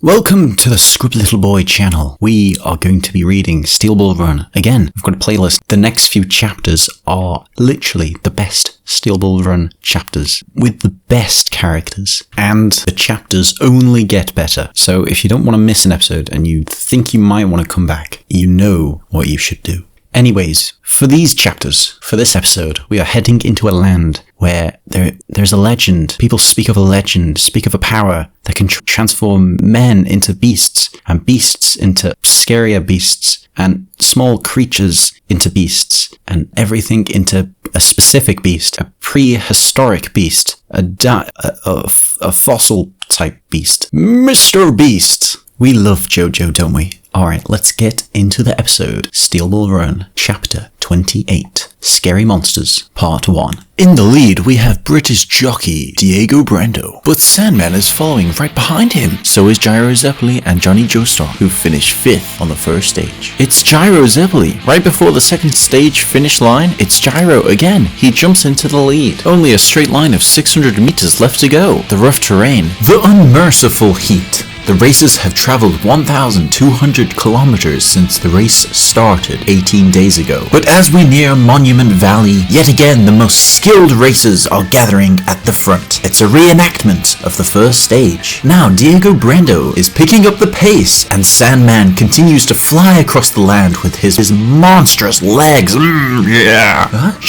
Welcome to the Scribbly Little Boy channel. We are going to be reading Steel Ball Run. Again, I've got a playlist. The next few chapters are literally the best Steel Ball Run chapters with the best characters. And the chapters only get better. So if you don't want to miss an episode and you think you might want to come back, you know what you should do. Anyways, for these chapters, for this episode, we are heading into a land where there's a legend. People speak of a legend, speak of a power that can transform men into beasts, and beasts into scarier beasts, and small creatures into beasts, and everything into a specific beast, a prehistoric beast, a fossil type beast. Mr. Beast! We love JoJo, don't we? Alright, let's get into the episode. Steel Ball Run, Chapter 28. Scary Monsters, Part 1. In the lead, we have British jockey Diego Brando, but Sandman is following right behind him. So is Gyro Zeppeli and Johnny Joestar, who finished 5th on the first stage. It's Gyro Zeppeli. Right before the second stage finish line, it's Gyro again. He jumps into the lead. Only a straight line of 600 meters left to go. The rough terrain, the unmerciful heat. The racers have traveled 1,200 kilometers since the race started 18 days ago. But as we near Monument Valley, yet again the most skilled racers are gathering at the front. It's a reenactment of the first stage. Now Diego Brando is picking up the pace, and Sandman continues to fly across the land with his monstrous legs. Gyro,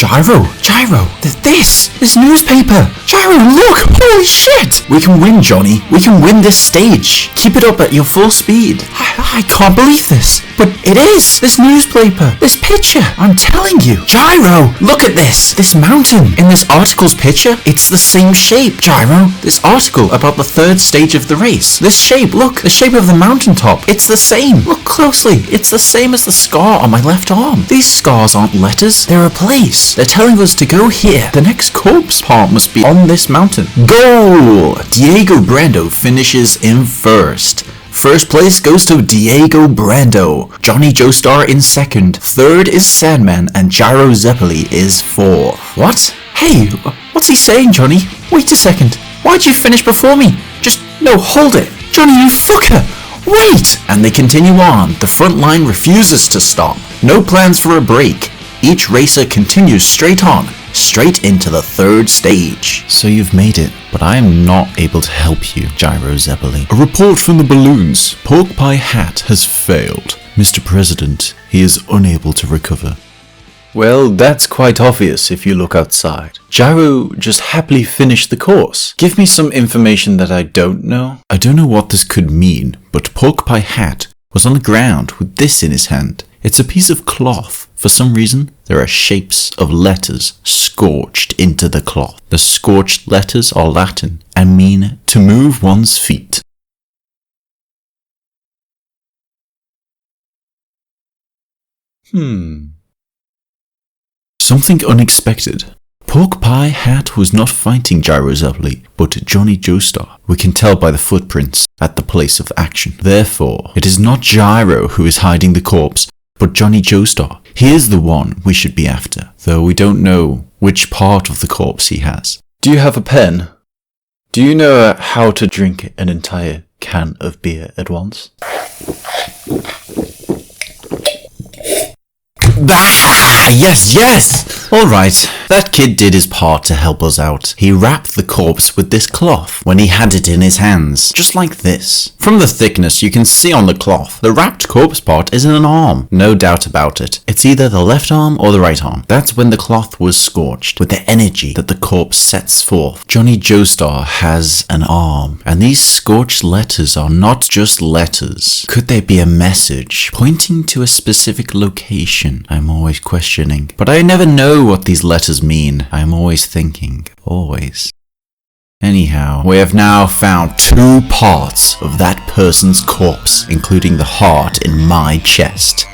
this newspaper. Gyro, look, holy shit! We can win, Johnny. We can win this stage. Keep it up at your full speed. I can't believe this, but it is. This newspaper, this picture, I'm telling you. Gyro, look at this. This mountain in this article's picture, it's the same shape. Gyro, this article about the third stage of the race. This shape, look, the shape of the mountaintop, it's the same. Look closely, it's the same as the scar on my left arm. These scars aren't letters, they're a place. They're telling us to go here. The next corpse part must be on this mountain. Goal! Diego Brando finishes in first. First place goes to Diego Brando. Johnny Joestar in second. Third is Sandman, and Gyro Zeppeli is fourth. What? Hey, what's he saying, Johnny? Wait a second. Why'd you finish before me? No, hold it. Johnny, you fucker! Wait! And they continue on. The front line refuses to stop. No plans for a break. Each racer continues straight on. Straight into the third stage. So you've made it, but I am not able to help you, Gyro Zeppeli. A report from the balloons. Pork Pie Hat has failed. Mr. President, he is unable to recover. Well, that's quite obvious if you look outside. Gyro just happily finished the course. Give me some information that I don't know. I don't know what this could mean, but Pork Pie Hat was on the ground with this in his hand. It's a piece of cloth. For some reason, there are shapes of letters scorched into the cloth. The scorched letters are Latin and mean to move one's feet. Something unexpected. Pork Pie Hat was not fighting Gyro Zeppeli, but Johnny Joestar. We can tell by the footprints at the place of action. Therefore, it is not Gyro who is hiding the corpse, but Johnny Joestar. He is the one we should be after, though we don't know which part of the corpse he has. Do you have a pen? Do you know how to drink an entire can of beer at once? Yes! Alright, that kid did his part to help us out. He wrapped the corpse with this cloth when he had it in his hands, just like this. From the thickness you can see on the cloth, the wrapped corpse part is an arm. No doubt about it. It's either the left arm or the right arm. That's when the cloth was scorched, with the energy that the corpse sets forth. Johnny Joestar has an arm, and these scorched letters are not just letters. Could they be a message pointing to a specific location? I'm always questioning, but I never know what these letters mean. I am always thinking, always. Anyhow, we have now found 2 parts of that person's corpse, including the heart in my chest.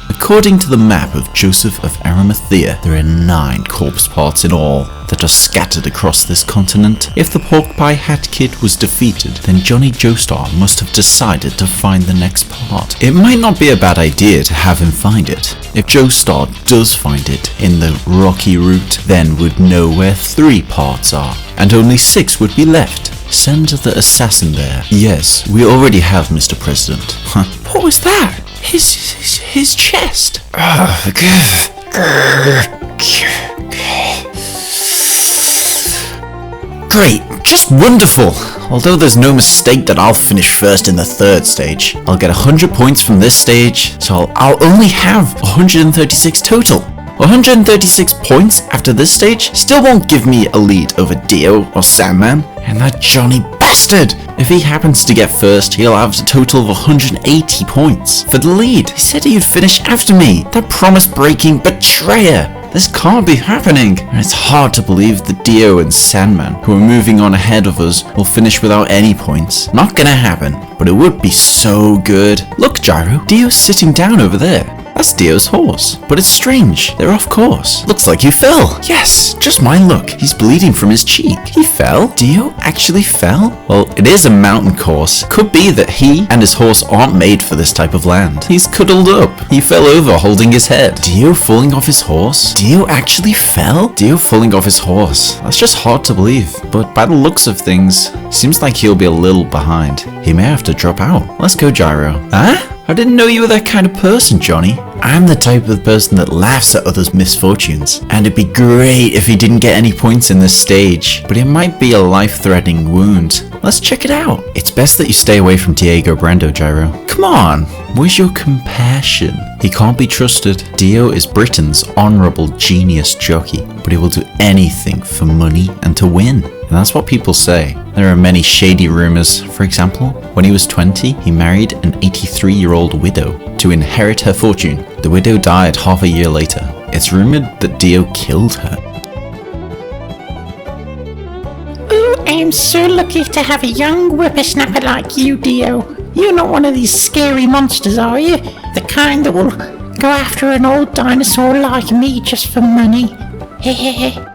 According to the map of Joseph of Arimathea, there are 9 corpse parts in all that are scattered across this continent. If the Pork Pie Hat Kid was defeated, then Johnny Joestar must have decided to find the next part. It might not be a bad idea to have him find it. If Joestar does find it in the rocky route, then would know where 3 parts are, and only 6 would be left. Send the assassin there. Yes, we already have, Mr. President. Huh? What was that? His chest. Great, just wonderful. Although there's no mistake that I'll finish first in the third stage. I'll get 100 points from this stage, so I'll only have 136 total. 136 points after this stage still won't give me a lead over Dio or Sandman. And that Johnny bastard! If he happens to get first, he'll have a total of 180 points for the lead. He said he'd finish after me. That promise-breaking betrayer! This can't be happening. And it's hard to believe that Dio and Sandman, who are moving on ahead of us, will finish without any points. Not gonna happen, but it would be so good. Look, Gyro, Dio's sitting down over there. That's Dio's horse, but it's strange. They're off course. Looks like you fell. Yes, just my luck. He's bleeding from his cheek. He fell? Dio actually fell? Well, it is a mountain course. Could be that he and his horse aren't made for this type of land. He's cuddled up. He fell over holding his head. Dio falling off his horse? Dio actually fell? Dio falling off his horse. That's just hard to believe. But by the looks of things, seems like he'll be a little behind. He may have to drop out. Let's go, Gyro. Huh? I didn't know you were that kind of person, Johnny. I'm the type of person that laughs at others' misfortunes, and it'd be great if he didn't get any points in this stage, but it might be a life-threatening wound. Let's check it out. It's best that you stay away from Diego Brando, Gyro. Come on, where's your compassion? He can't be trusted. Dio is Britain's honourable genius jockey, but he will do anything for money and to win. And that's what people say. There are many shady rumours. For example, when he was 20, he married an 83-year-old widow to inherit her fortune. The widow died half a year later. It's rumoured that Dio killed her. Oh, I am so lucky to have a young whippersnapper like you, Dio. You're not one of these scary monsters, are you? The kind that will go after an old dinosaur like me just for money. Hehehe.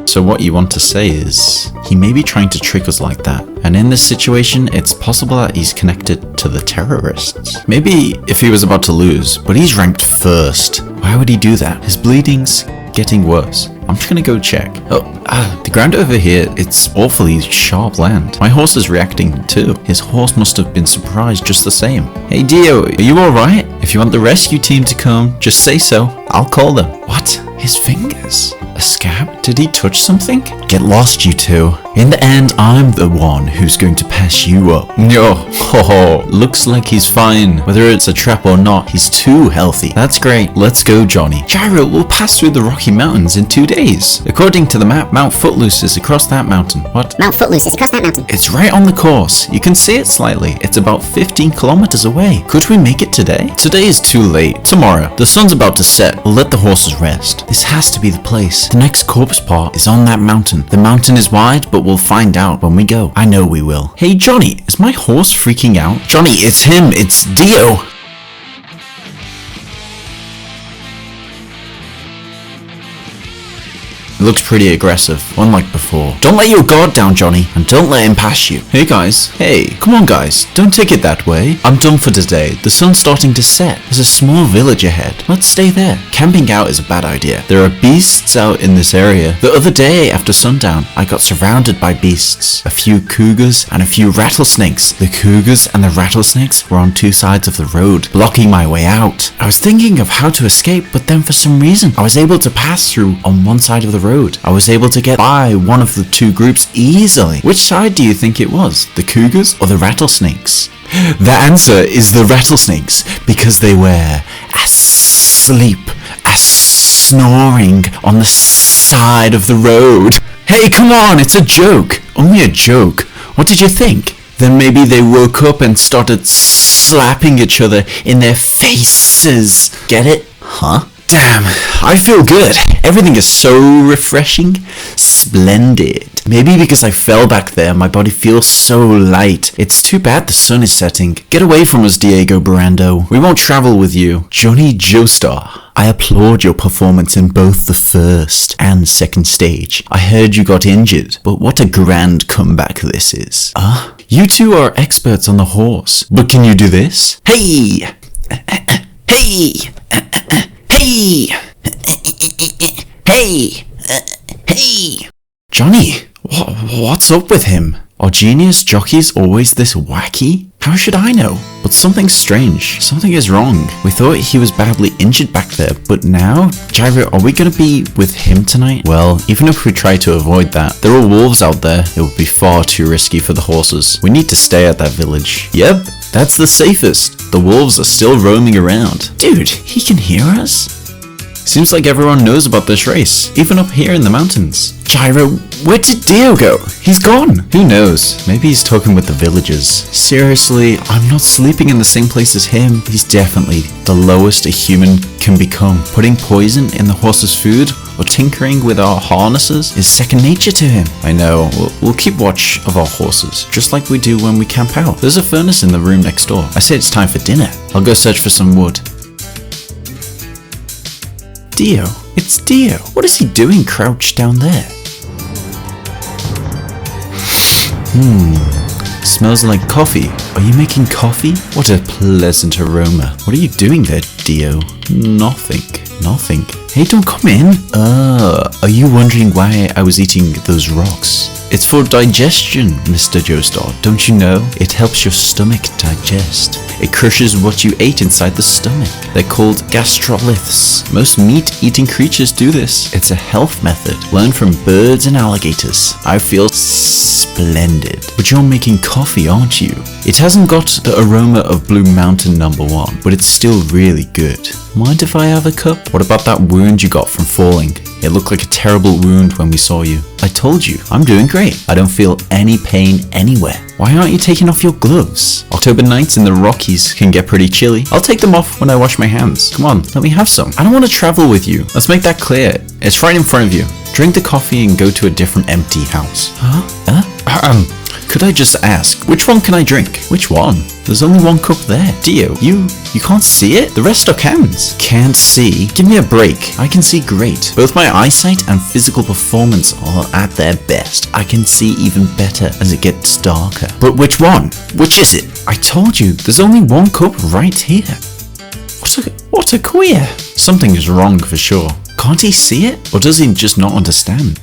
So what you want to say is, he may be trying to trick us like that. And in this situation, it's possible that he's connected to the terrorists. Maybe if he was about to lose, but he's ranked first. Why would he do that? His bleeding's getting worse. I'm just gonna go check. The ground over here, it's awfully sharp land. My horse is reacting too. His horse must have been surprised just the same. Hey Dio, are you alright? If you want the rescue team to come, just say so. I'll call them. What? His fingers? A scab? Did he touch something? Get lost, you two. In the end, I'm the one who's going to pass you up. No, ho, looks like he's fine. Whether it's a trap or not, he's too healthy. That's great. Let's go, Johnny. Gyro will pass through the Rocky Mountains in 2 days. According to the map, Mount Footloose is across that mountain. What? Mount Footloose is across that mountain. It's right on the course. You can see it slightly. It's about 15 kilometers away. Could we make it today? Today is too late. Tomorrow. The sun's about to set. We'll let the horses rest. This has to be the place. The next corpse part is on that mountain. The mountain is wide, but we'll find out when we go. I know we will. Hey Johnny, is my horse freaking out? Johnny, it's him. It's Dio. It looks pretty aggressive, unlike before. Don't let your guard down, Johnny, and don't let him pass you. Hey guys, hey, come on guys, don't take it that way. I'm done for today. The sun's starting to set. There's a small village ahead. Let's stay there. Camping out is a bad idea. There are beasts out in this area. The other day, after sundown, I got surrounded by beasts. A few cougars and a few rattlesnakes. The cougars and the rattlesnakes were on 2 sides of the road, blocking my way out. I was thinking of how to escape, but then for some reason, I was able to pass through on one side of the road. I was able to get by one of the 2 groups easily. Which side do you think it was? The cougars or the rattlesnakes? The answer is the rattlesnakes, because they were asleep, snoring on the side of the road. Hey, come on, it's a joke. Only a joke. What did you think? Then maybe they woke up and started slapping each other in their faces. Get it? Huh? Damn, I feel good. Everything is so refreshing. Splendid. Maybe because I fell back there, my body feels so light. It's too bad the sun is setting. Get away from us, Diego Brando. We won't travel with you. Johnny Joestar, I applaud your performance in both the first and second stage. I heard you got injured, but what a grand comeback this is. You two are experts on the horse, but can you do this? Hey! Hey! Hey! Hey! Hey! Johnny, What's up with him? Are genius jockeys always this wacky? How should I know? But something's strange. Something is wrong. We thought he was badly injured back there, but now? Gyro, are we gonna be with him tonight? Well, even if we try to avoid that, there are wolves out there. It would be far too risky for the horses. We need to stay at that village. Yep, that's the safest. The wolves are still roaming around. Dude, he can hear us? Seems like everyone knows about this race, even up here in the mountains. Gyro, where did Dio go? He's gone. Who knows? Maybe he's talking with the villagers. Seriously, I'm not sleeping in the same place as him. He's definitely the lowest a human can become. Putting poison in the horse's food or tinkering with our harnesses is second nature to him. I know, we'll keep watch of our horses, just like we do when we camp out. There's a furnace in the room next door. I say it's time for dinner. I'll go search for some wood. Dio. It's Dio. What is he doing crouched down there? Smells like coffee. Are you making coffee? What a pleasant aroma. What are you doing there, Dio? Nothing. Hey, don't come in. Are you wondering why I was eating those rocks? It's for digestion, Mr. Joestar. Don't you know? It helps your stomach digest. It crushes what you ate inside the stomach. They're called gastroliths. Most meat-eating creatures do this. It's a health method learned from birds and alligators. I feel splendid. But you're making coffee, aren't you? It hasn't got the aroma of Blue Mountain #1, but it's still really good. Mind if I have a cup? What about that wound you got from falling? It looked like a terrible wound when we saw you. I told you, I'm doing great. I don't feel any pain anywhere. Why aren't you taking off your gloves? October nights in the Rockies can get pretty chilly. I'll take them off when I wash my hands. Come on, let me have some. I don't want to travel with you. Let's make that clear. It's right in front of you. Drink the coffee and go to a different empty house. Could I just ask, which one can I drink? Which one? There's only one cup there. Dio, you can't see it? The rest are cans. Can't see? Give me a break. I can see great. Both my eyesight and physical performance are at their best. I can see even better as it gets darker. But which one? Which is it? I told you, there's only one cup right here. What a queer. Something is wrong for sure. Can't he see it? Or does he just not understand?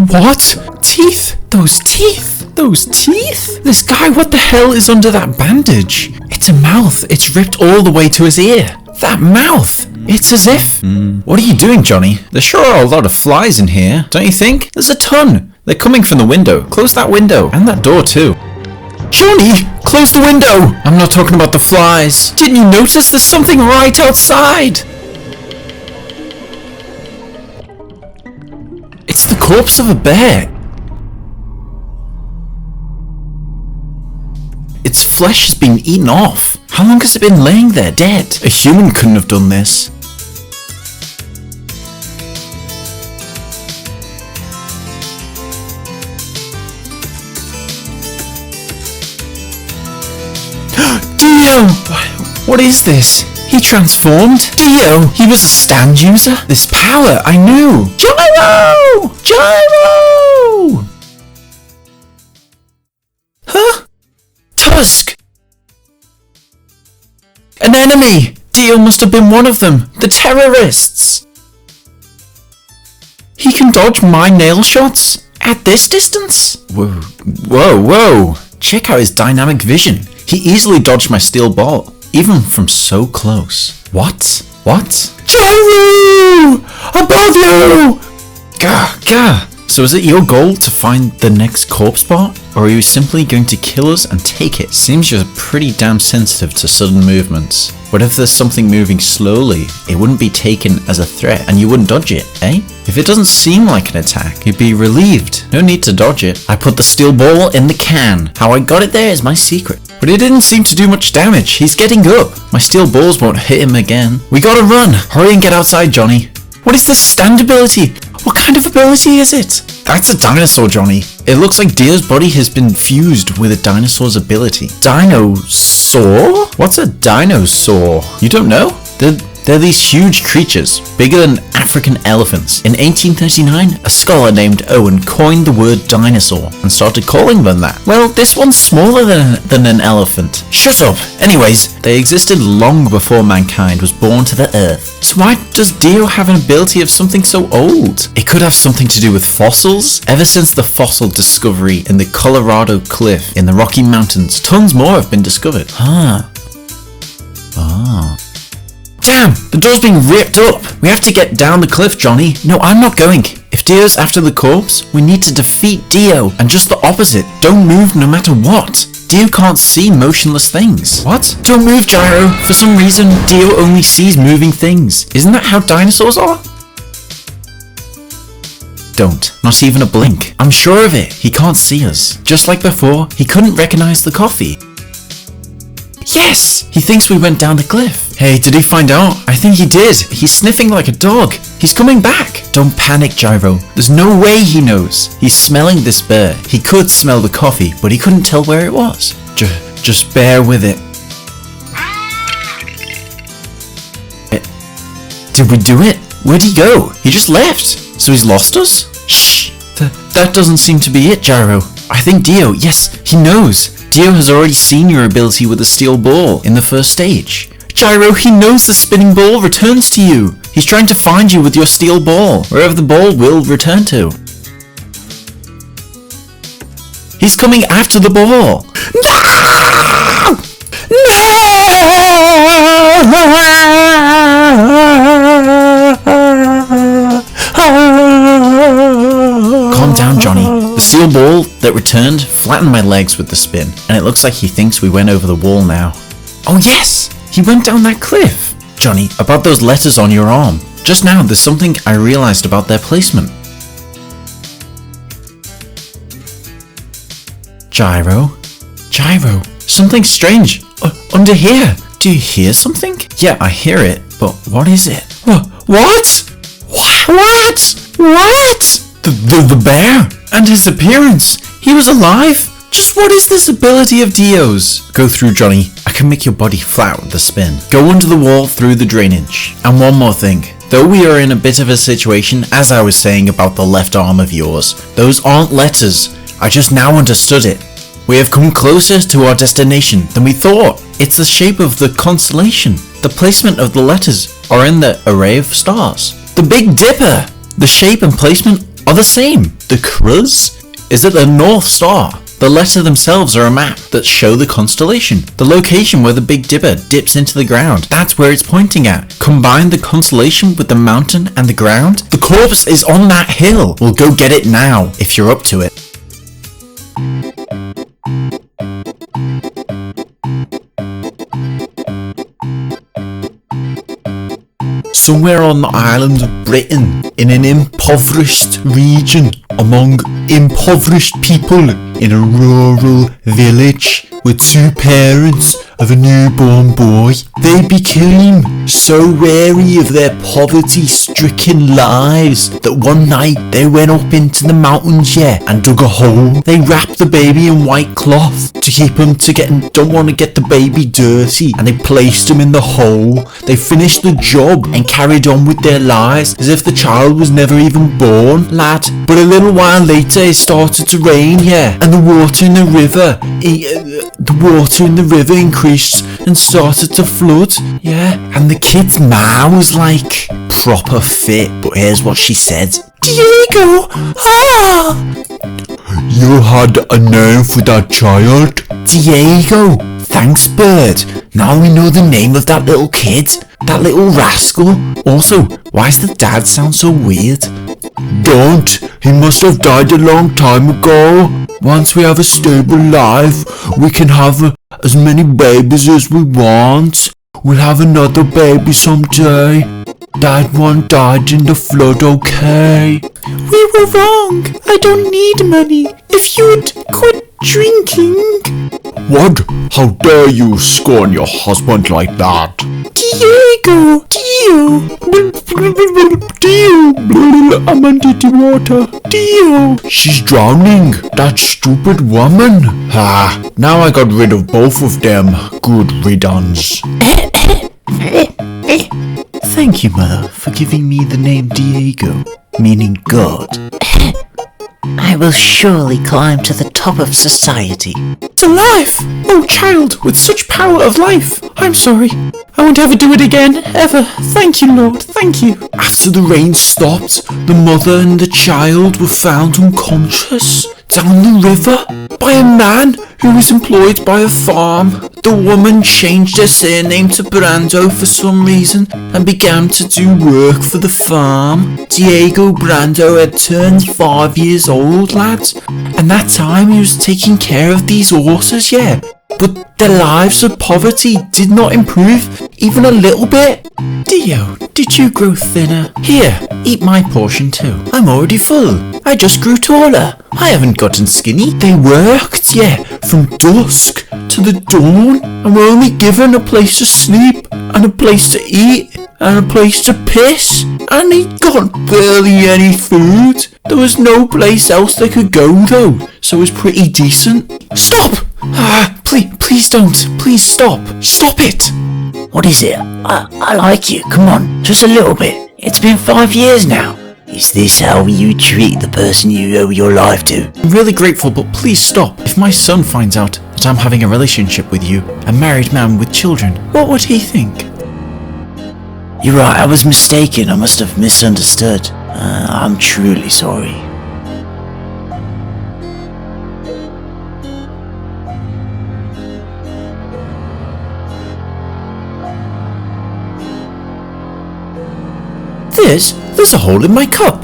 What? Teeth? Those teeth? Those teeth? This guy, what the hell is under that bandage? It's a mouth. It's ripped all the way to his ear. That mouth. It's as if... What are you doing, Johnny? There sure are a lot of flies in here, don't you think? There's a ton. They're coming from the window. Close that window. And that door too. Johnny! Close the window! I'm not talking about the flies. Didn't you notice there's something right outside? It's the corpse of a bear. Its flesh has been eaten off. How long has it been laying there dead? A human couldn't have done this. Dio! What is this? He transformed? Dio! He was a stand user? This power, I knew! Gyro! Gyro! Huh? Tusk! An enemy! Dio must have been one of them. The terrorists! He can dodge my nail shots? At this distance? Whoa. Check out his dynamic vision. He easily dodged my steel ball. Even from so close. What? Gyro! Above you! Gah. So is it your goal to find the next corpse part? Or are you simply going to kill us and take it? Seems you're pretty damn sensitive to sudden movements. What if there's something moving slowly? It wouldn't be taken as a threat and you wouldn't dodge it, eh? If it doesn't seem like an attack, you'd be relieved. No need to dodge it. I put the steel ball in the can. How I got it there is my secret. But it didn't seem to do much damage. He's getting up. My steel balls won't hit him again. We gotta run. Hurry and get outside, Johnny. What is this stand ability? What kind of ability is it? That's a dinosaur, Johnny. It looks like Dio's body has been fused with a dinosaur's ability. Dinosaur? What's a dinosaur? You don't know? They're these huge creatures, bigger than African elephants. In 1839, a scholar named Owen coined the word dinosaur and started calling them that. Well, this one's smaller than an elephant. Shut up! Anyways, they existed long before mankind was born to the earth. So why does Dio have an ability of something so old? It could have something to do with fossils. Ever since the fossil discovery in the Colorado Cliff in the Rocky Mountains, tons more have been discovered. Damn! The door's being ripped up! We have to get down the cliff, Johnny. No, I'm not going. If Dio's after the corpse, we need to defeat Dio, and just the opposite. Don't move no matter what. Dio can't see motionless things. What? Don't move, Gyro. For some reason, Dio only sees moving things. Isn't that how dinosaurs are? Don't. Not even a blink. I'm sure of it. He can't see us. Just like before, he couldn't recognize the coffee. Yes! He thinks we went down the cliff. Hey, did he find out? I think he did. He's sniffing like a dog. He's coming back. Don't panic, Gyro. There's no way he knows. He's smelling this bear. He could smell the coffee, but he couldn't tell where it was. Just bear with it. Did we do it? Where'd he go? He just left. So he's lost us? Shh. That doesn't seem to be it, Gyro. I think Dio, yes, he knows. Dio has already seen your ability with the steel ball in the first stage. Gyro, he knows the spinning ball returns to you. He's trying to find you with your steel ball, wherever the ball will return to. He's coming after the ball. No! Calm down, Johnny. The steel ball that returned flattened my legs with the spin, and it looks like he thinks we went over the wall now. Oh yes! He went down that cliff! Johnny, about those letters on your arm. Just now, there's something I realized about their placement. Gyro? Gyro, something strange. Under here. Do you hear something? Yeah, I hear it, but what is it? What? What? The bear? And his appearance. He was alive? Just what is this ability of Dio's? Go through, Johnny. I can make your body flat with the spin. Go under the wall through the drainage. And one more thing. Though we are in a bit of a situation, as I was saying about the left arm of yours, those aren't letters. I just now understood it. We have come closer to our destination than we thought. It's the shape of the constellation. The placement of the letters are in the array of stars. The Big Dipper! The shape and placement are the same. The cruz is at the North Star. The letters themselves are a map that show the constellation. The location where the Big Dipper dips into the ground, that's where it's pointing at. Combine the constellation with the mountain and the ground. The corpse is on that hill. We'll go get it now, if you're up to it. Somewhere on the island of Britain, in an impoverished region, among impoverished people, in a rural village, were two parents of a newborn boy. They became so weary of their poverty-stricken lives that one night they went up into the mountains, and dug a hole. They wrapped the baby in white cloth to keep him don't want to get the baby dirty, and they placed him in the hole. They finished the job and carried on with their lives as if the child was never even born, lad. But a little while later it started to rain, and the water in the river increased and started to flood, and the kid's ma was like proper fit, but here's what she said. Diego! You had a name for that child? Diego! Thanks, bird. Now we know the name of that little kid. That little rascal. Also, why does the dad sound so weird? Don't. He must have died a long time ago. Once we have a stable life, we can have as many babies as we want. We'll have another baby someday. That one died in the flood, okay? We were wrong. I don't need money. If you'd quit drinking. What? How dare you scorn your husband like that? Diego! Dio! I'm under the water. Dio! She's drowning. That stupid woman. Now I got rid of both of them. Good riddance. Thank you, Mother, for giving me the name Diego, meaning God. I will surely climb to the top of society. It's alive! Oh, child, with such power of life! I'm sorry. I won't ever do it again, ever. Thank you, Lord, thank you. After the rain stopped, the mother and the child were found unconscious down the river by a man who was employed by a farm. The woman changed her surname to Brando for some reason and began to do work for the farm. Diego Brando had turned 5 years old, lads, and that time he was taking care of these horses, yeah. But their lives of poverty did not improve even a little bit. Dio, did you grow thinner? Here, eat my portion too. I'm already full. I just grew taller. I haven't gotten skinny. They worked, yeah, from dusk to the dawn, and were only given a place to sleep, and a place to eat, and a place to piss, and he got barely any food. There was no place else they could go though, so it was pretty decent. Stop! Please don't. Please stop. Stop it! What is it? I like you. Come on, just a little bit. It's been 5 years now. Is this how you treat the person you owe your life to? I'm really grateful, but please stop. If my son finds out that I'm having a relationship with you, a married man with children, what would he think? You're right, I was mistaken. I must have misunderstood. I'm truly sorry. There's a hole in my cup.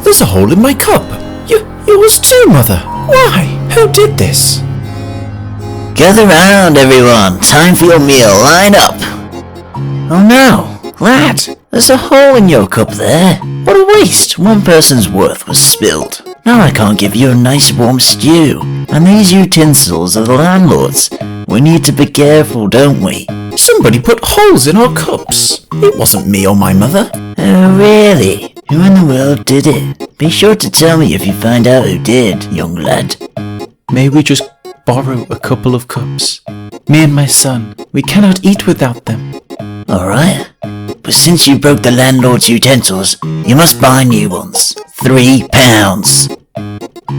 There's a hole in my cup. Yours too, Mother. Why? Who did this? Gather round, everyone. Time for your meal. Line up. Oh no, lad, there's a hole in your cup there. What a waste. One person's worth was spilled. Now I can't give you a nice warm stew. And these utensils are the landlord's. We need to be careful, don't we? Somebody put holes in our cups. It wasn't me or my mother. Oh, really? Who in the world did it? Be sure to tell me if you find out who did, young lad. May we just borrow a couple of cups? Me and my son. We cannot eat without them. Alright. But since you broke the landlord's utensils, you must buy new ones. £3.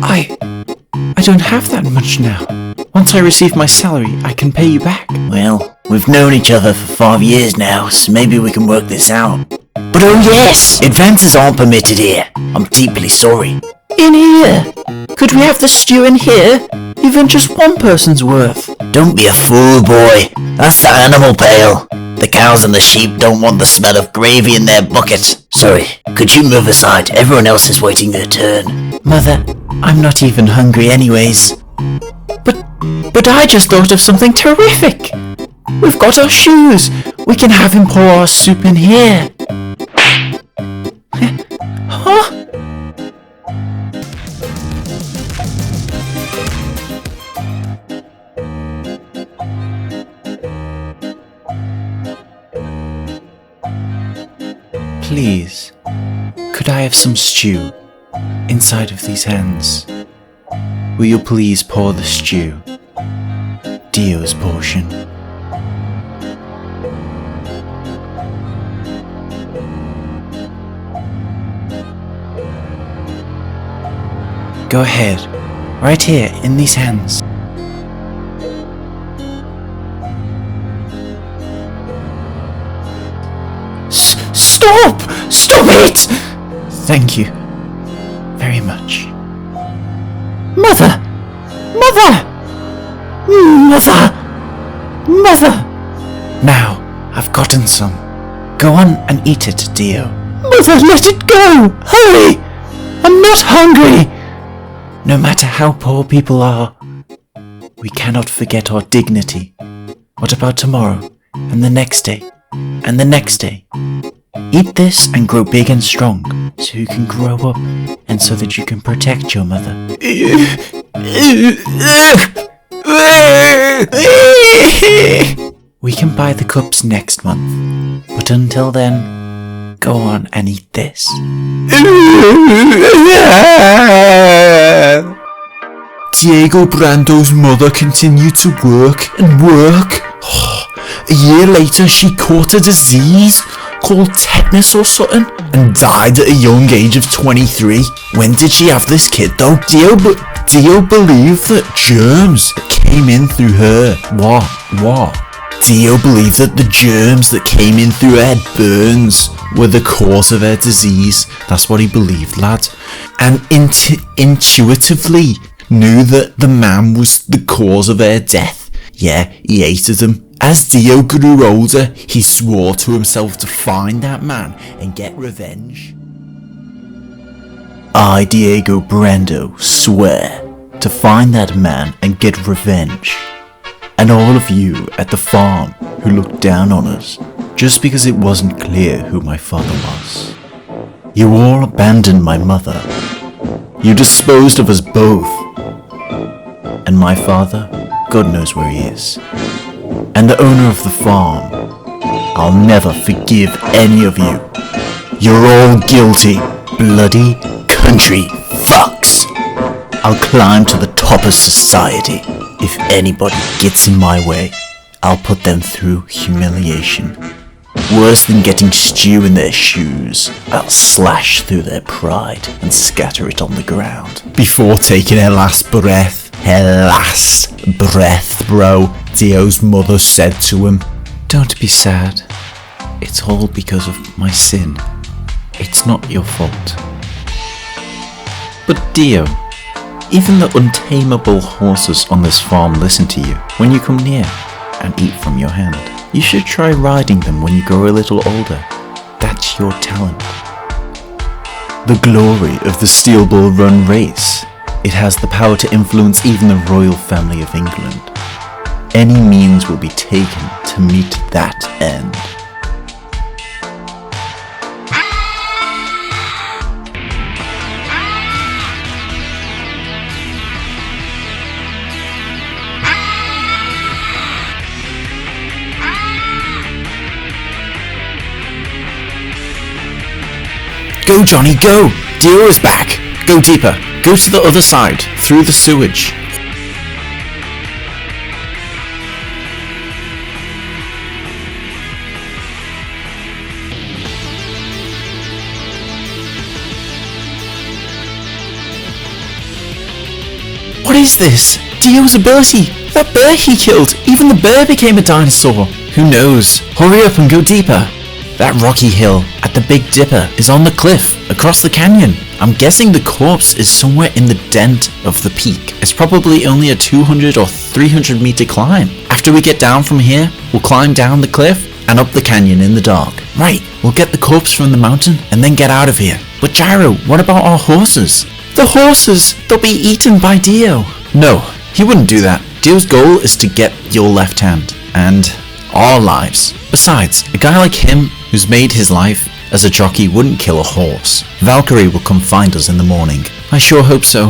I don't have that much now. Once I receive my salary, I can pay you back. Well, we've known each other for 5 years now, so maybe we can work this out. But oh yes! Advances aren't permitted here. I'm deeply sorry. In here? Could we have the stew in here? Even just one person's worth. Don't be a fool, boy. That's the animal pail. The cows and the sheep don't want the smell of gravy in their bucket. Sorry, could you move aside? Everyone else is waiting their turn. Mother, I'm not even hungry anyways. But I just thought of something terrific. We've got our shoes. We can have him pour our soup in here. Huh? Please, could I have some stew inside of these hands? Will you please pour the stew? Dio's portion. Go ahead, right here in these hands. Stop! Stop it! Thank you very much. Mother! Mother! Mother! Mother! Now, I've gotten some. Go on and eat it, Dio. Mother, let it go! Hurry! I'm not hungry! No matter how poor people are, we cannot forget our dignity. What about tomorrow? And the next day? And the next day? Eat this and grow big and strong, so you can grow up, and so that you can protect your mother. We can buy the cups next month, but until then, go on and eat this. Diego Brando's mother continued to work and work. A year later, she caught a disease called tetanus or something and died at a young age of 23. When did she have this kid though? Dio believed that germs came in through her. What? Dio believed that the germs that came in through her burns were the cause of her disease. That's what he believed, lad. And intuitively knew that the man was the cause of her death. Yeah, he hated him. As Dio grew older, he swore to himself to find that man and get revenge. I, Diego Brando, swear to find that man and get revenge. And all of you at the farm who looked down on us just because it wasn't clear who my father was. You all abandoned my mother. You disposed of us both. And my father, God knows where he is. And the owner of the farm, I'll never forgive any of you. You're all guilty, bloody country fucks. I'll climb to the top of society. If anybody gets in my way, I'll put them through humiliation. Worse than getting stew in their shoes, I'll slash through their pride and scatter it on the ground. Before taking her last breath, bro, Dio's mother said to him, "Don't be sad. It's all because of my sin. It's not your fault." But Dio, even the untamable horses on this farm listen to you when you come near and eat from your hand. You should try riding them when you grow a little older. That's your talent. The glory of the Steel Bull Run race. It has the power to influence even the royal family of England. Any means will be taken to meet that end. Go, Johnny, go! Dio is back! Go deeper! Go to the other side, through the sewage. What is this? Dio's ability! That bear he killed! Even the bear became a dinosaur! Who knows? Hurry up and go deeper! That rocky hill at the Big Dipper is on the cliff, across the canyon. I'm guessing the corpse is somewhere in the dent of the peak. It's probably only a 200 or 300 meter climb. After we get down from here, we'll climb down the cliff and up the canyon in the dark. Right, we'll get the corpse from the mountain and then get out of here. But Gyro, what about our horses? The horses, they'll be eaten by Dio. No, he wouldn't do that. Dio's goal is to get your left hand and our lives. Besides, a guy like him who's made his life as a jockey wouldn't kill a horse. Valkyrie will come find us in the morning. I sure hope so.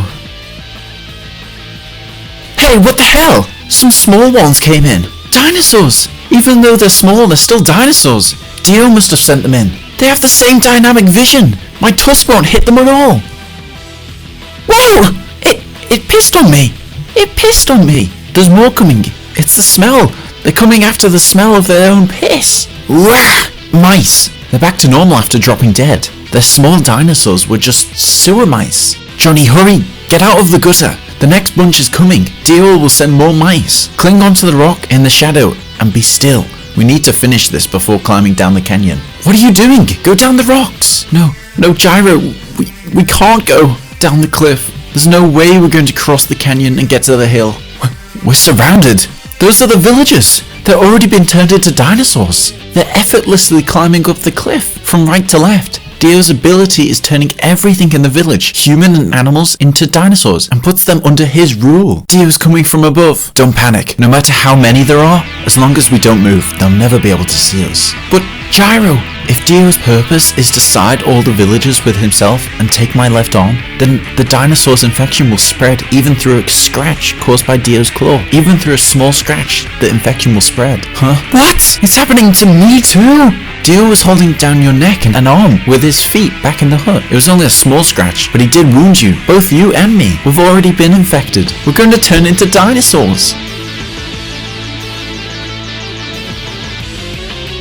Hey, what the hell? Some small ones came in. Dinosaurs! Even though they're small, they're still dinosaurs. Dio must have sent them in. They have the same dynamic vision. My tusk won't hit them at all. Whoa! It pissed on me. It pissed on me. There's more coming. It's the smell. They're coming after the smell of their own piss. Rah! Mice. They're back to normal after dropping dead. Their small dinosaurs were just sewer mice. Johnny, hurry! Get out of the gutter. The next bunch is coming. Dio will send more mice. Cling onto the rock in the shadow and be still. We need to finish this before climbing down the canyon. What are you doing? Go down the rocks. No, Gyro. We can't go down the cliff. There's no way we're going to cross the canyon and get to the hill. We're surrounded. Those are the villagers. They're already been turned into dinosaurs. They're effortlessly climbing up the cliff from right to left. Dio's ability is turning everything in the village, human and animals, into dinosaurs and puts them under his rule. Dio's coming from above. Don't panic. No matter how many there are, as long as we don't move, they'll never be able to see us. But Gyro, if If Dio's purpose is to side all the villagers with himself and take my left arm, then the dinosaur's infection will spread even through a scratch caused by Dio's claw. Even through a small scratch, the infection will spread. Huh? What? It's happening to me too! Dio was holding down your neck and arm with his feet back in the hut. It was only a small scratch, but he did wound you. Both you and me. We've already been infected. We're going to turn into dinosaurs.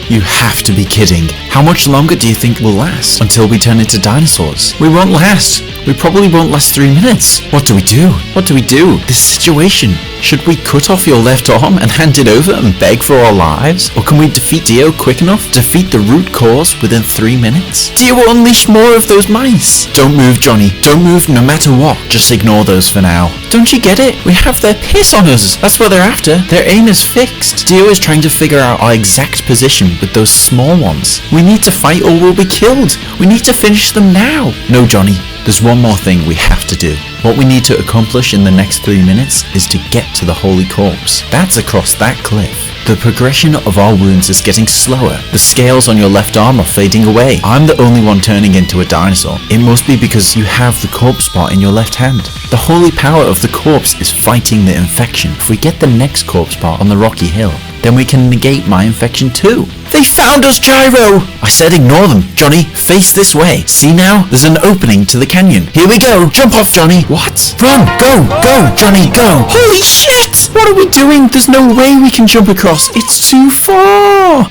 You have to be kidding. How much longer do you think we'll last until we turn into dinosaurs? We won't last. We probably won't last 3 minutes. What do we do? What do we do? This situation. Should we cut off your left arm and hand it over and beg for our lives? Or can we defeat Dio quick enough? Defeat the root cause within 3 minutes? Dio will unleash more of those mice. Don't move, Johnny. Don't move no matter what. Just ignore those for now. Don't you get it? We have their piss on us. That's what they're after. Their aim is fixed. Dio is trying to figure out our exact position with those small ones. We need to fight or we'll be killed. We need to finish them now. No, Johnny. There's one more thing we have to do. What we need to accomplish in the next 3 minutes is to get to the Holy Corpse. That's across that cliff. The progression of our wounds is getting slower. The scales on your left arm are fading away. I'm the only one turning into a dinosaur. It must be because you have the corpse part in your left hand. The holy power of the corpse is fighting the infection. If we get the next corpse part on the rocky hill, then we can negate my infection too. They found us, Gyro! I said ignore them. Johnny, face this way. See now? There's an opening to the canyon. Here we go. Jump off, Johnny. What? Run! Go! Go! Johnny, go! Holy shit! What are we doing? There's no way we can jump across. It's too far!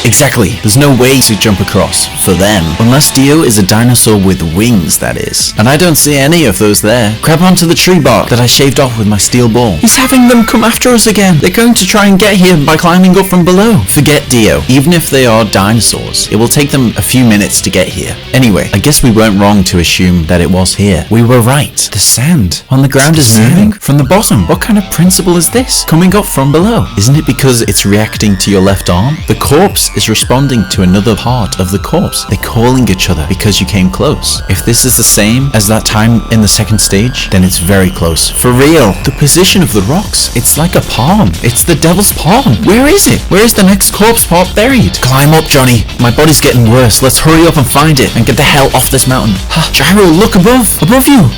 Exactly. There's no way to jump across. For them. Unless Dio is a dinosaur with wings, that is. And I don't see any of those there. Grab onto the tree bark that I shaved off with my steel ball. He's having them come after us again. They're going to try and get here by climbing up from below. Forget Dio. Even if they are dinosaurs, it will take them a few minutes to get here. Anyway, I guess we weren't wrong to assume that it was here. We were right. The sand on the ground is moving from the bottom. What kind of principle is this? Coming up from below. Isn't it because it's reacting to your left arm? The corpse is responding to another part of the corpse. They're calling each other because you came close. If this is the same as that time in the second stage, then it's very close. For real. The position of the rocks, it's like a palm. It's the devil's palm. Where is it? Where is the next corpse part buried? Climb up, Johnny. My body's getting worse. Let's hurry up and find it and get the hell off this mountain. Gyro, look above. Above you.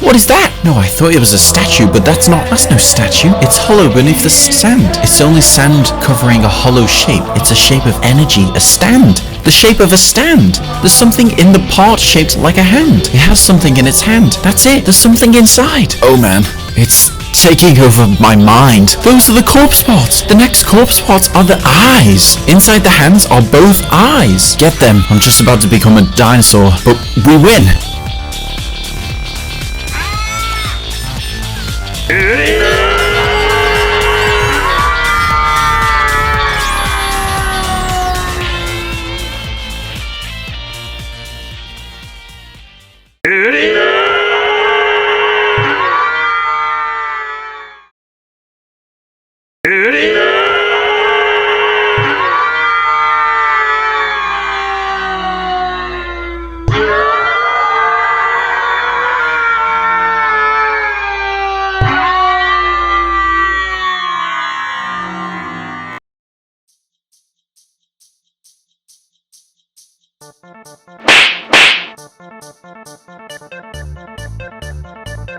What is that? No, I thought it was a statue, but that's no statue. It's hollow beneath the sand. It's only sand covering a hollow shape. It's a shape of energy, a stand. The shape of a stand. There's something in the part shaped like a hand. It has something in its hand. That's it. There's something inside. Oh man, it's taking over my mind. Those are the corpse pots. The next corpse pots are the eyes. Inside the hands are both eyes. Get them. I'm just about to become a dinosaur, but we win.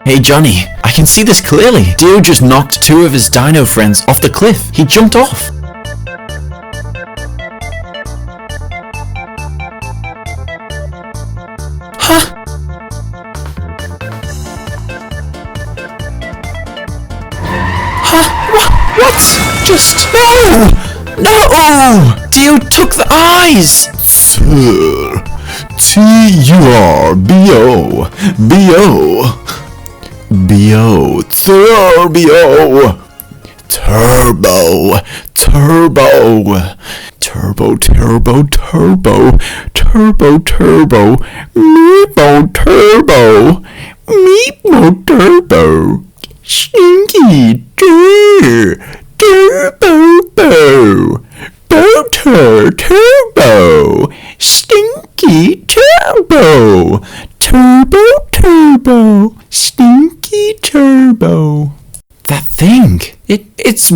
Hey Johnny, I can see this clearly. Dio just knocked 2 of his dino friends off the cliff. He jumped off. Huh? Huh? What? Just... No! No! Dio took the eyes! Sir, T-U-R-B-O, B-O, B-O, Turbo, Turbo, Turbo, Turbo, Turbo, Turbo, Turbo, Turbo, Meepo Turbo, Meepo Turbo, Stinky Turbo, Boater Turbo, Stinky Turbo, Turbo Turbo, Stinky Turbo. That thing. It's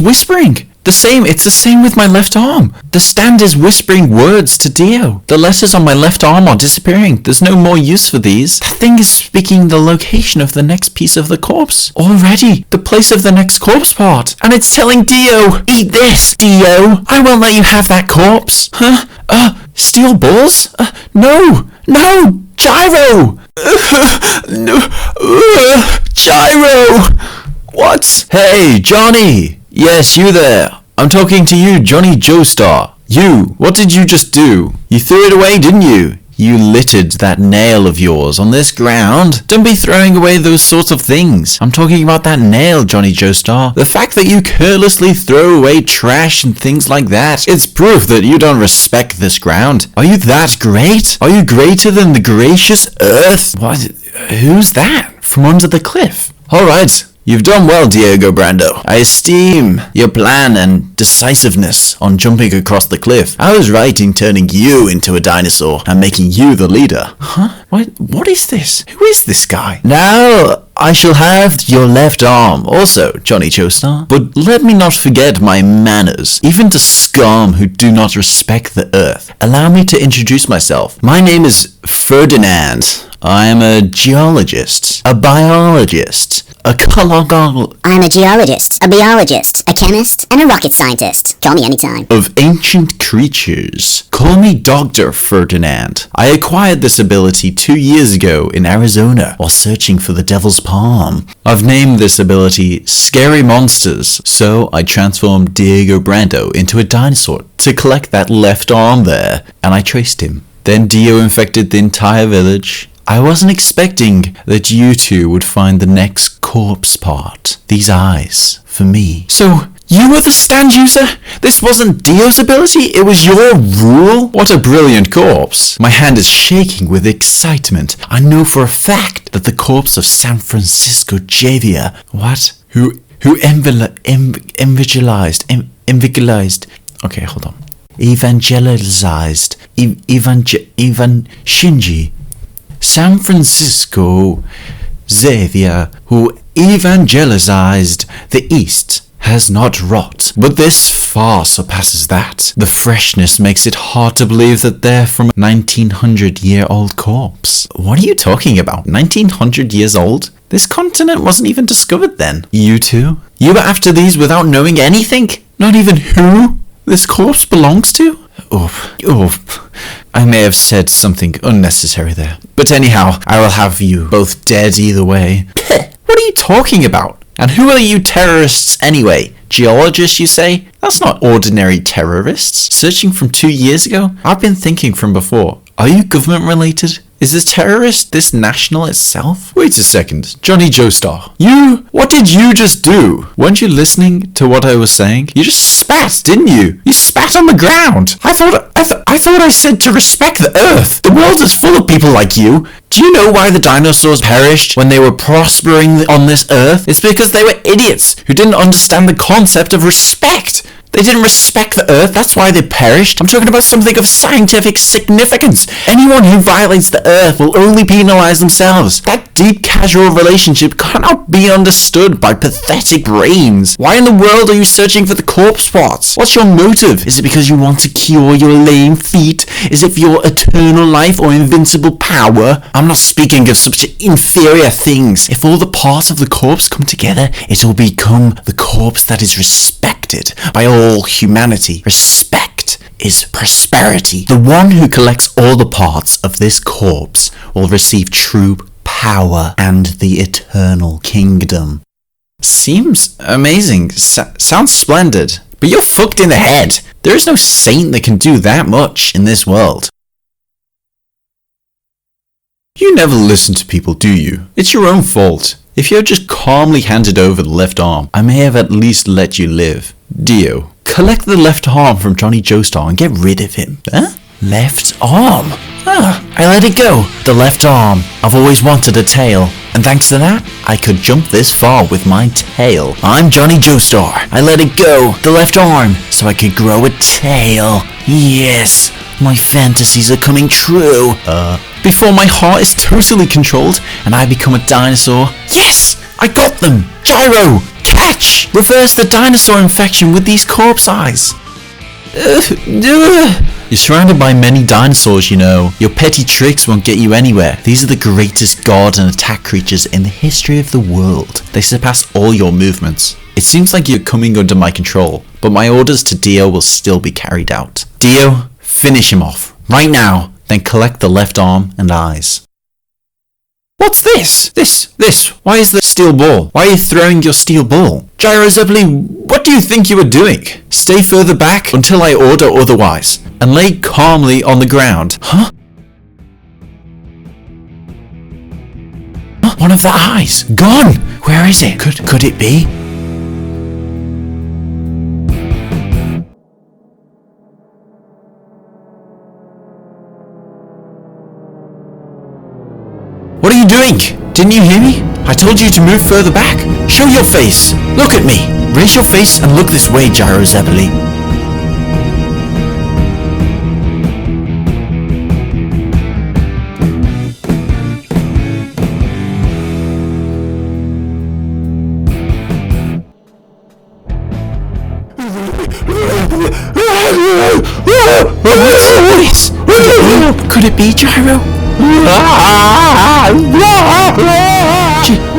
whispering. It's the same with my left arm. The stand is whispering words to Dio. The letters on my left arm are disappearing. There's no more use for these. That thing is speaking the location of the next piece of the corpse. Already, the place of the next corpse part. And it's telling Dio, eat this, Dio. I won't let you have that corpse. Huh? Steel balls? No, Gyro. No, Gyro. What? Hey, Johnny. Yes, you there. I'm talking to you, Johnny Joestar. You, what did you just do? You threw it away, didn't you? You littered that nail of yours on this ground. Don't be throwing away those sorts of things. I'm talking about that nail, Johnny Joestar. The fact that you carelessly throw away trash and things like that, it's proof that you don't respect this ground. Are you that great? Are you greater than the gracious earth? What? Who's that? From under the cliff? Alright. You've done well, Diego Brando. I esteem your plan and decisiveness on jumping across the cliff. I was right in turning you into a dinosaur and making you the leader. Huh? What is this? Who is this guy? Now, I shall have your left arm also, Johnny Joestar. But let me not forget my manners, even to scum who do not respect the earth. Allow me to introduce myself. My name is Ferdinand. I am a geologist, a biologist, a I'm a geologist, a biologist, a chemist, and a rocket scientist. Call me anytime. Of ancient creatures. Call me Dr. Ferdinand. I acquired this ability 2 years ago in Arizona while searching for the Devil's Palm. I've named this ability Scary Monsters, so I transformed Diego Brando into a dinosaur to collect that left arm there, and I traced him. Then Dio infected the entire village. I wasn't expecting that you two would find the next corpse part. These eyes, for me. So, you were the stand user? This wasn't Dio's ability? It was your rule? What a brilliant corpse. My hand is shaking with excitement. I know for a fact that the corpse of San Francisco Javier, who evangelized, okay, hold on. Evangelized, Shinji. San Francisco Xavier, who evangelized the East, has not rot, but this far surpasses that. The freshness makes it hard to believe that they're from a 1900-year-old corpse. What are you talking about? 1900 years old? This continent wasn't even discovered then. You two? You were after these without knowing anything? Not even who this corpse belongs to? I may have said something unnecessary there. But anyhow, I will have you both dead either way. What are you talking about? And who are you terrorists anyway? Geologists, you say? That's not ordinary terrorists. Searching from 2 years ago? I've been thinking from before. Are you government related? Is the terrorist this national itself? Wait a second, Johnny Joestar. What did you just do? Weren't you listening to what I was saying? You just spat, didn't you? You spat on the ground. I thought I said to respect the earth. The world is full of people like you. Do you know why the dinosaurs perished when they were prospering on this earth? It's because they were idiots who didn't understand the concept of respect. They didn't respect the earth, that's why they perished. I'm talking about something of scientific significance. Anyone who violates the earth will only penalize themselves. That deep casual relationship cannot be understood by pathetic brains. Why in the world are you searching for the corpse parts? What's your motive? Is it because you want to cure your lame feet? Is it for your eternal life or invincible power? I'm not speaking of such inferior things. If all the parts of the corpse come together, it will become the corpse that is respected by all humanity. Respect is prosperity. The one who collects all the parts of this corpse will receive true power and the eternal kingdom. Seems amazing. Sounds splendid. But you're fucked in the head. There is no saint that can do that much in this world. You never listen to people, do you? It's your own fault. If you had just calmly handed over the left arm, I may have at least let you live. Dio, collect the left arm from Johnny Joestar and get rid of him. Huh? Left arm? I let it go. The left arm. I've always wanted a tail. And thanks to that, I could jump this far with my tail. I'm Johnny Joestar. I let it go. The left arm. So I could grow a tail. Yes. My fantasies are coming true. Before my heart is totally controlled and I become a dinosaur. Yes! I got them! Gyro! Catch! Reverse the dinosaur infection with these corpse eyes! You're surrounded by many dinosaurs, you know. Your petty tricks won't get you anywhere. These are the greatest guard and attack creatures in the history of the world. They surpass all your movements. It seems like you're coming under my control, but my orders to Dio will still be carried out. Dio, finish him off. Right now, then collect the left arm and eyes. What's this? This. Why is the steel ball? Why are you throwing your steel ball? Gyro Zeppeli, what do you think you are doing? Stay further back until I order otherwise, and lay calmly on the ground. Huh? One of the eyes. Gone! Where is it? Could it be? What are you doing? Didn't you hear me? I told you to move further back. Show your face. Look at me. Raise your face and look this way, Gyro Zeppeli. Could it be Gyro?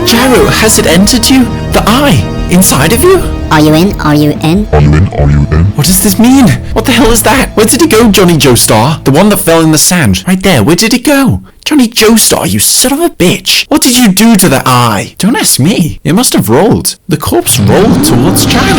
Gyro, has it entered you? The eye, inside of you? Are you in? Are you in? What does this mean? What the hell is that? Where did it go, Johnny Joestar? The one that fell in the sand. Right there, where did it go? Johnny Joestar, you son of a bitch. What did you do to that eye? Don't ask me. It must have rolled. The corpse rolled towards Gyro.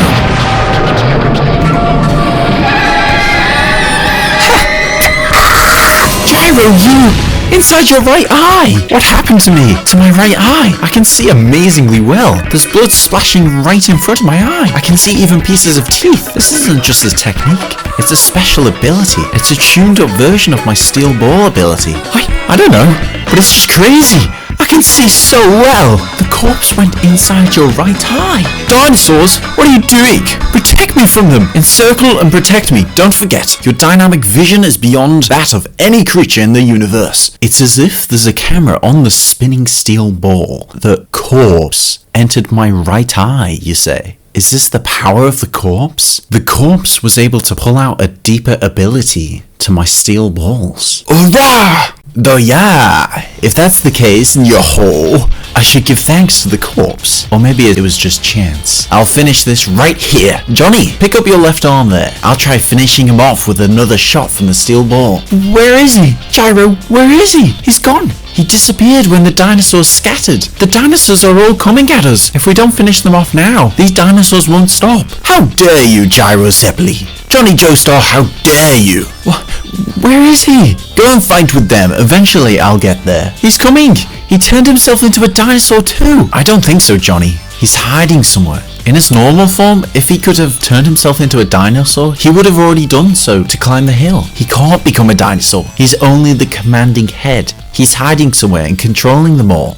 Gyro, you! Inside your right eye! What happened to me? To my right eye? I can see amazingly well. There's blood splashing right in front of my eye. I can see even pieces of teeth. This isn't just a technique. It's a special ability. It's a tuned up version of my steel ball ability. I don't know, but it's just crazy. I can see so well. The corpse went inside your right eye. Dinosaurs, what are you doing? Protect me from them. Encircle and protect me. Don't forget, your dynamic vision is beyond that of any creature in the universe. It's as if there's a camera on the spinning steel ball. The corpse entered my right eye, you say. Is this the power of the corpse? The corpse was able to pull out a deeper ability to my steel balls. Hurrah! Though yeah, if that's the case, yo-ho, I should give thanks to the corpse. Or maybe it was just chance. I'll finish this right here. Johnny, pick up your left arm there. I'll try finishing him off with another shot from the steel ball. Where is he? Gyro, where is he? He's gone. He disappeared when the dinosaurs scattered. The dinosaurs are all coming at us. If we don't finish them off now, these dinosaurs won't stop. How dare you, Gyro Zeppeli? Johnny Joestar, how dare you? Where is he? Go and fight with them. Eventually I'll get there. He's coming. He turned himself into a dinosaur too. I don't think so, Johnny. He's hiding somewhere. In his normal form, if he could have turned himself into a dinosaur, he would have already done so to climb the hill. He can't become a dinosaur. He's only the commanding head. He's hiding somewhere and controlling them all.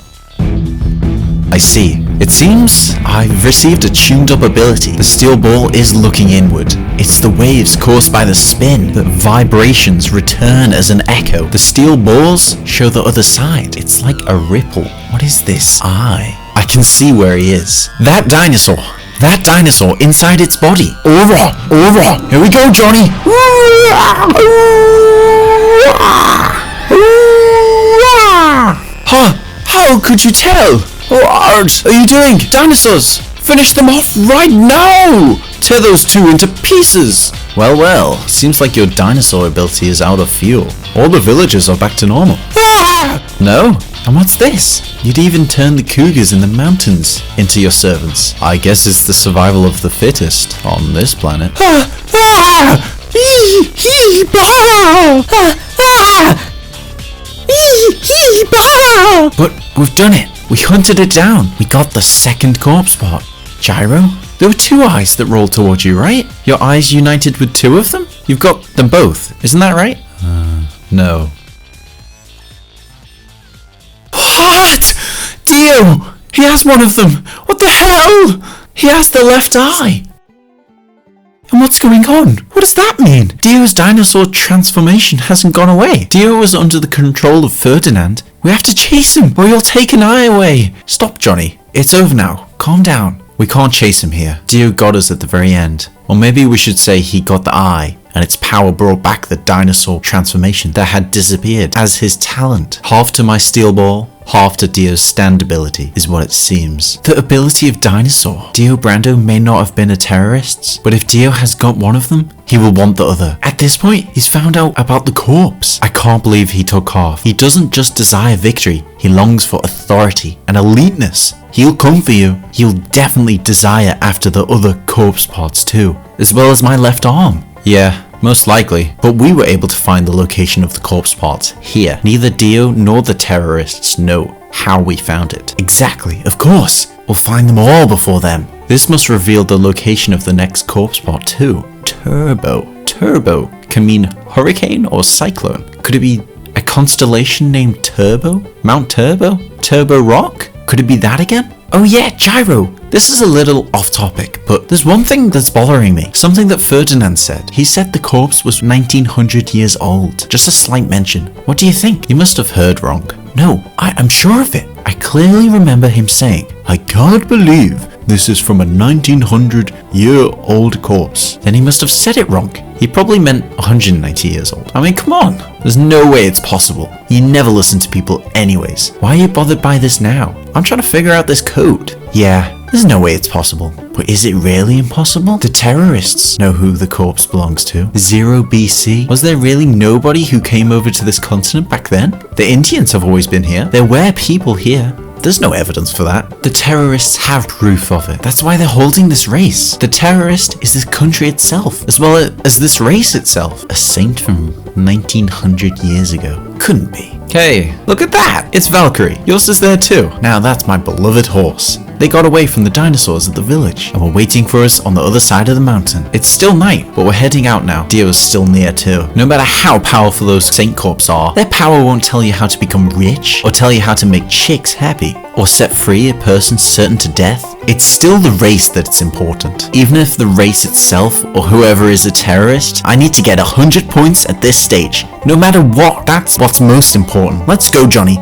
I see. It seems I've received a tuned up ability. The steel ball is looking inward. It's the waves caused by the spin. The vibrations return as an echo. The steel balls show the other side. It's like a ripple. What is this eye? I can see where he is. That dinosaur inside its body. Aura! Here we go, Johnny! How could you tell? What are you doing? Dinosaurs! Finish them off right now! Tear those two into pieces! Well, seems like your dinosaur ability is out of fuel. All the villagers are back to normal. No? And what's this? You'd even turn the cougars in the mountains into your servants. I guess it's the survival of the fittest on this planet. But we've done it. We hunted it down. We got the second corpse part. Gyro, there were two eyes that rolled towards you, right? Your eyes united with two of them? You've got them both, isn't that right? No. What? Dio! He has one of them! What the hell? He has the left eye! And what's going on? What does that mean? Dio's dinosaur transformation hasn't gone away. Dio was under the control of Ferdinand. We have to chase him or he'll take an eye away. Stop, Johnny. It's over now. Calm down. We can't chase him here. Dio got us at the very end. Or maybe we should say he got the eye, and its power brought back the dinosaur transformation that had disappeared as his talent. Half to my steel ball, half to Dio's stand ability, is what it seems. The ability of dinosaur. Diego Brando may not have been a terrorist, but if Dio has got one of them, he will want the other. At this point, he's found out about the corpse. I can't believe he took off. He doesn't just desire victory, he longs for authority and eliteness. He'll come for you. He'll definitely desire after the other corpse parts too, as well as my left arm. Yeah, most likely, but we were able to find the location of the corpse parts here. Neither Dio nor the terrorists know how we found it. Exactly, of course. We'll find them all before them. This must reveal the location of the next corpse part too. Turbo. Turbo can mean hurricane or cyclone. Could it be a constellation named Turbo? Mount Turbo? Turbo Rock? Could it be that again? Oh yeah, Gyro! This is a little off topic, but there's one thing that's bothering me. Something that Ferdinand said. He said the corpse was 1900 years old. Just a slight mention. What do you think? You must have heard wrong. No, I'm sure of it. I clearly remember him saying, I can't believe this is from a 1900-year-old corpse. Then he must have said it wrong. He probably meant 190 years old. I mean, come on. There's no way it's possible. You never listen to people anyways. Why are you bothered by this now? I'm trying to figure out this code. Yeah, there's no way it's possible. But is it really impossible? The terrorists know who the corpse belongs to. 0 BC? Was there really nobody who came over to this continent back then? The Indians have always been here. There were people here. There's no evidence for that. The terrorists have proof of it. That's why they're holding this race. The terrorist is the country itself, as well as this race itself. A saint from 1900 years ago. Couldn't be. Hey, look at that! It's Valkyrie. Yours is there too. Now that's my beloved horse. They got away from the dinosaurs at the village and were waiting for us on the other side of the mountain. It's still night, but we're heading out now. Dio's still near too. No matter how powerful those Saint Corps are, their power won't tell you how to become rich, or tell you how to make chicks happy, or set free a person certain to death. It's still the race that's important. Even if the race itself, or whoever is a terrorist, I need to get 100 points at this stage. No matter what, that's what's most important. Let's go, Johnny.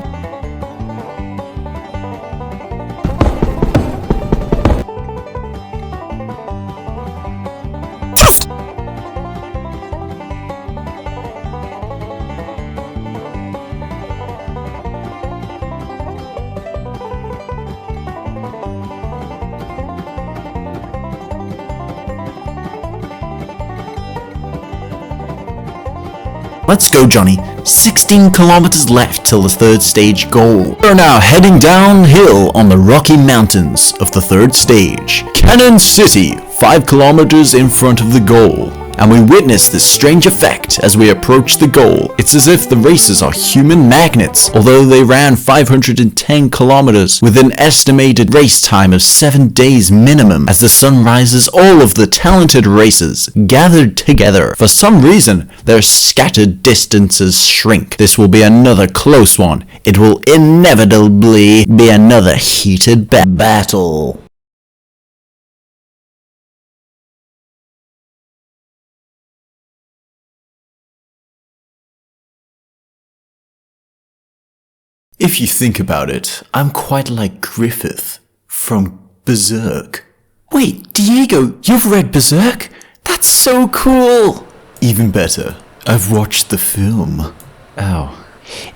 Let's go, Johnny. 16 kilometers left till the third stage goal. We're now heading downhill on the Rocky Mountains of the third stage. Cannon City, 5 kilometers in front of the goal. And we witness this strange effect as we approach the goal. It's as if the racers are human magnets, although they ran 510 kilometers with an estimated race time of 7 days minimum. As the sun rises, all of the talented racers gathered together. For some reason, their scattered distances shrink. This will be another close one. It will inevitably be another heated battle. If you think about it, I'm quite like Griffith from Berserk. Wait, Diego, you've read Berserk? That's so cool! Even better, I've watched the film. Oh.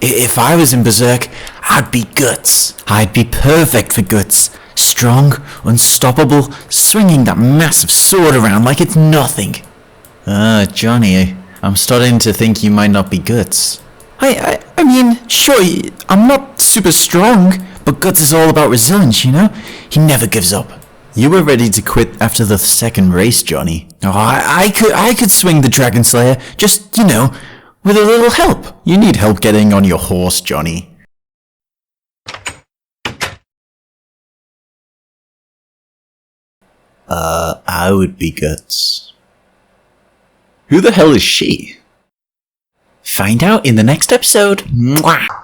If I was in Berserk, I'd be Guts. I'd be perfect for Guts. Strong, unstoppable, swinging that massive sword around like it's nothing. Johnny, I'm starting to think you might not be Guts. I mean, sure, I'm not super strong, but Guts is all about resilience, you know? He never gives up. You were ready to quit after the second race, Johnny. Oh, I could swing the Dragon Slayer, just, you know, with a little help. You need help getting on your horse, Johnny. I would be Guts. Who the hell is she? Find out in the next episode. Mwah!